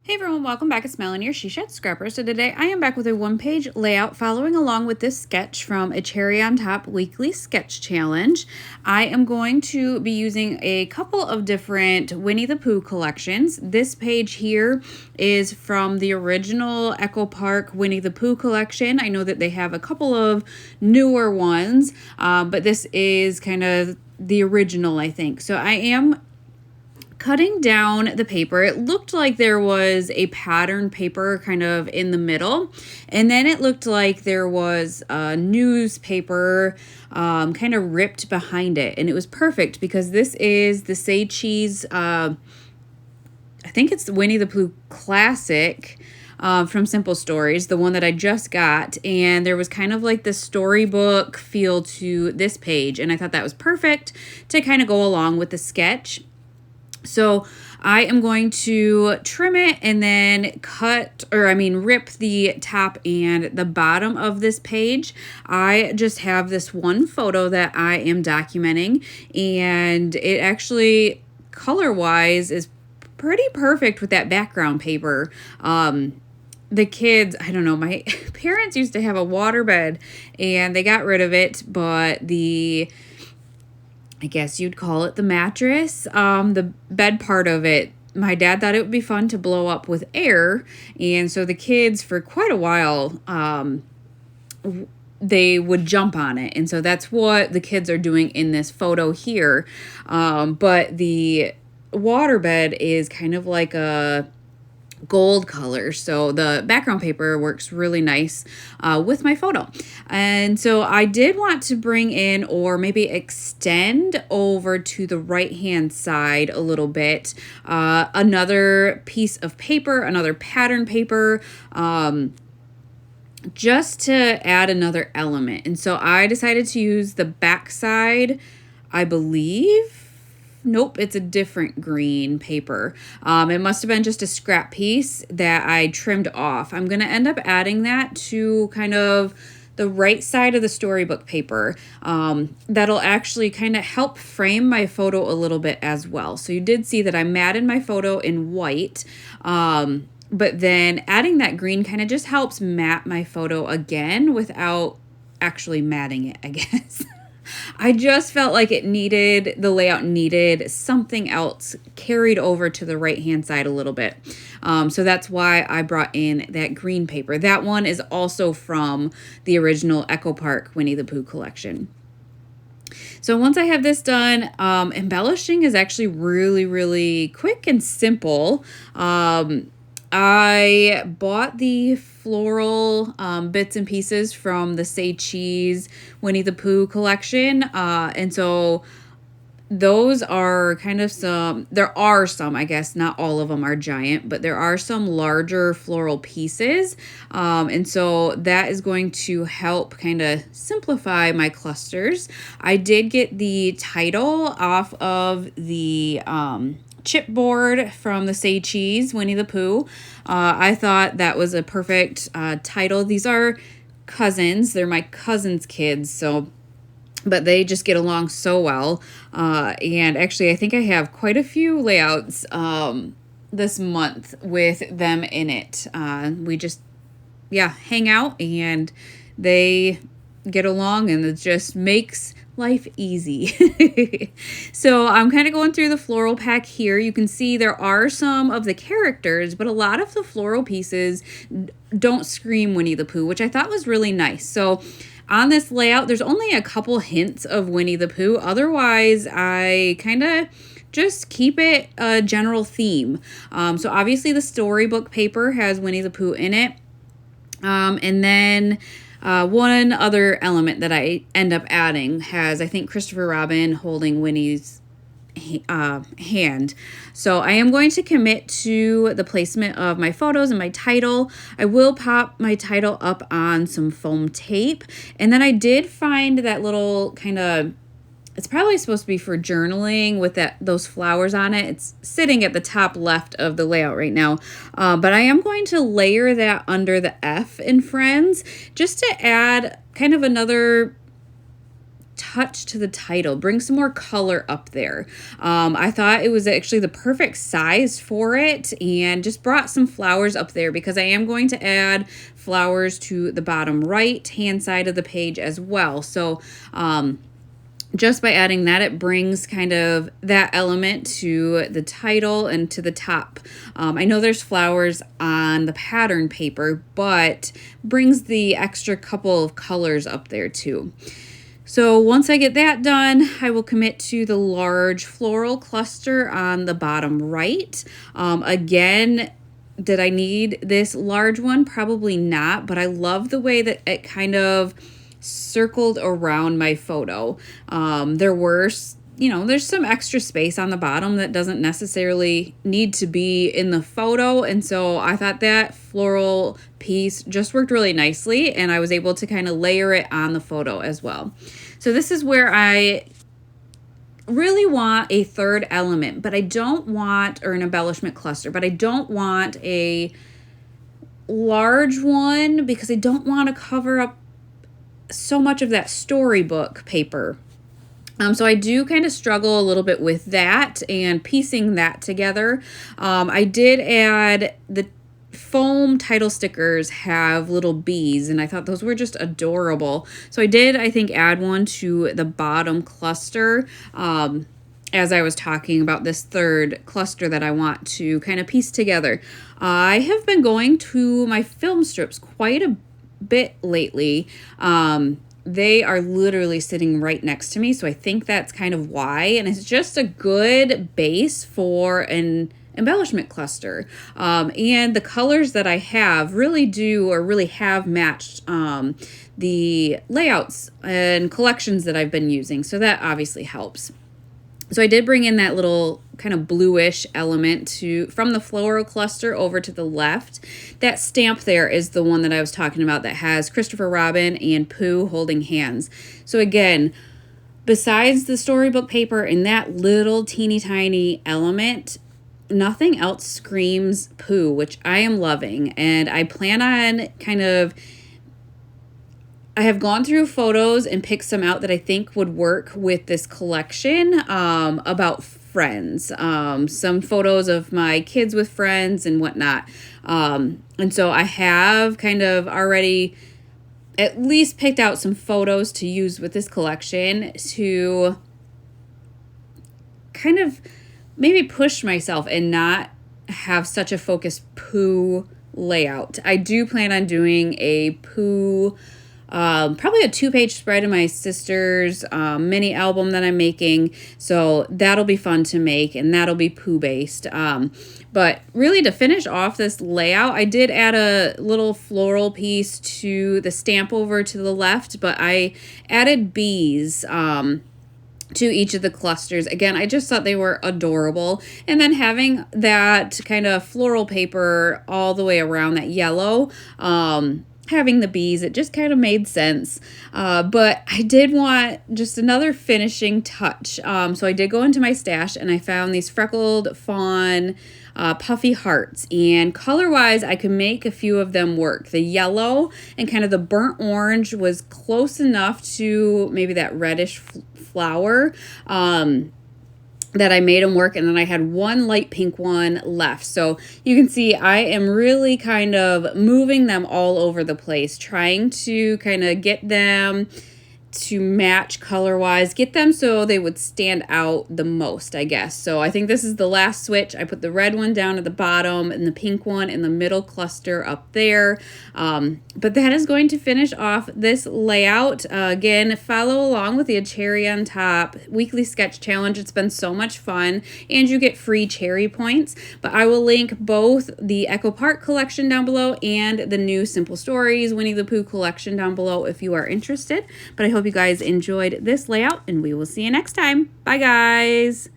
Hey everyone, welcome back. It's Melanie, your She Shed Scrapper. So today I am back with a one-page layout following along with this sketch from a Cherry on Top weekly sketch challenge. I am going to be using a couple of different Winnie the Pooh collections. This page here is from the original Echo Park Winnie the Pooh collection. I know that they have a couple of newer ones, but this is kind of the original, I think. So I am cutting down the paper. It looked like there was a pattern paper kind of in the middle, and then it looked like there was a newspaper kind of ripped behind it, and it was perfect because this is the Say Cheese, I think it's the Winnie the Pooh Classic from Simple Stories, the one that I just got, and there was kind of like the storybook feel to this page, and I thought that was perfect to kind of go along with the sketch. So I am going to trim it and then rip the top and the bottom of this page. I just have this one photo that I am documenting, and it actually color-wise is pretty perfect with that background paper. The kids, I don't know, my parents used to have a waterbed and they got rid of it, but I guess you'd call it the mattress, the bed part of it, my dad thought it would be fun to blow up with air, and so the kids for quite a while, they would jump on it, and so that's what the kids are doing in this photo here, but the waterbed is kind of like a gold color, so the background paper works really nice with my photo. And so I did want to bring in, or maybe extend over to the right hand side a little bit, another piece of paper, another pattern paper, just to add another element. And so I decided to use the back side, I believe. Nope, it's a different green paper. It must have been just a scrap piece that I trimmed off. I'm going to end up adding that to kind of the right side of the storybook paper. That'll actually kind of help frame my photo a little bit as well. So you did see that I matted my photo in white, but then adding that green kind of just helps matte my photo again without actually matting it, I guess. I just felt like the layout needed something else carried over to the right-hand side a little bit. So that's why I brought in that green paper. That one is also from the original Echo Park Winnie the Pooh collection. So once I have this done, embellishing is actually really, really quick and simple. I bought the floral bits and pieces from the Say Cheese Winnie the Pooh collection, and so those are kind of there are some, I guess, not all of them are giant, but there are some larger floral pieces, and so that is going to help kind of simplify my clusters. I did get the title off of the chipboard from the Say Cheese Winnie the Pooh. I thought that was a perfect title. These are cousins. They're my cousin's kids, but they just get along so well. And actually, I think I have quite a few layouts this month with them in it. We just, hang out, and they get along, and it just makes life easy. So I'm kind of going through the floral pack here. You can see there are some of the characters, but a lot of the floral pieces don't scream Winnie the Pooh, which I thought was really nice. So on this layout, there's only a couple hints of Winnie the Pooh. Otherwise, I kind of just keep it a general theme. So obviously the storybook paper has Winnie the Pooh in it. And then one other element that I end up adding has, I think, Christopher Robin holding Winnie's hand. So I am going to commit to the placement of my photos and my title. I will pop my title up on some foam tape. And then I did find that little kind of, it's probably supposed to be for journaling with those flowers on it. It's sitting at the top left of the layout right now. But I am going to layer that under the F in Friends just to add kind of another touch to the title, bring some more color up there. I thought it was actually the perfect size for it, and just brought some flowers up there because I am going to add flowers to the bottom right hand side of the page as well. So just by adding that, it brings kind of that element to the title and to the top. I know there's flowers on the pattern paper, but brings the extra couple of colors up there too. So once I get that done, I will commit to the large floral cluster on the bottom right. Again, did I need this large one? Probably not, but I love the way that it kind of circled around my photo. There were, there's some extra space on the bottom that doesn't necessarily need to be in the photo. And so I thought that floral piece just worked really nicely, and I was able to kind of layer it on the photo as well. So this is where I really want a third element, but I don't want, or an embellishment cluster, but I don't want a large one because I don't want to cover up so much of that storybook paper. So I do kind of struggle a little bit with that and piecing that together. I did add the foam title stickers have little bees, and I thought those were just adorable. So I did, I think, add one to the bottom cluster as I was talking about this third cluster that I want to kind of piece together. I have been going to my film strips quite a bit lately. They are literally sitting right next to me, so I think that's kind of why, and it's just a good base for an embellishment cluster. And the colors that I have really have matched the layouts and collections that I've been using, so that obviously helps. So I did bring in that little kind of bluish element from the floral cluster over to the left. That stamp there is the one that I was talking about that has Christopher Robin and Pooh holding hands. So again, besides the storybook paper and that little teeny tiny element, nothing else screams Pooh, which I am loving. And I plan on I have gone through photos and picked some out that I think would work with this collection about friends. Some photos of my kids with friends and whatnot. And so I have kind of already at least picked out some photos to use with this collection to kind of maybe push myself and not have such a focused Pooh layout. I do plan on doing a Pooh probably a 2-page spread of my sister's mini album that I'm making. So that'll be fun to make, and that'll be Pooh based. But really, to finish off this layout, I did add a little floral piece to the stamp over to the left, but I added bees to each of the clusters. Again, I just thought they were adorable. And then having that kind of floral paper all the way around, that yellow, having the bees, it just kind of made sense. But I did want just another finishing touch. So I did go into my stash and I found these freckled fawn puffy hearts, and color-wise I could make a few of them work. The yellow and kind of the burnt orange was close enough to maybe that reddish flower that I made them work, and then I had one light pink one left. So you can see I am really kind of moving them all over the place, trying to kind of get them to match color-wise, get them so they would stand out the most, I guess. So I think this is the last switch. I put the red one down at the bottom and the pink one in the middle cluster up there. But that is going to finish off this layout. Again, follow along with the Cherry on Top weekly sketch challenge. It's been so much fun, and you get free cherry points. But I will link both the ACOT collection down below and the new Simple Stories Winnie the Pooh collection down below if you are interested. But I hope you guys enjoyed this layout, and we will see you next time. Bye, guys.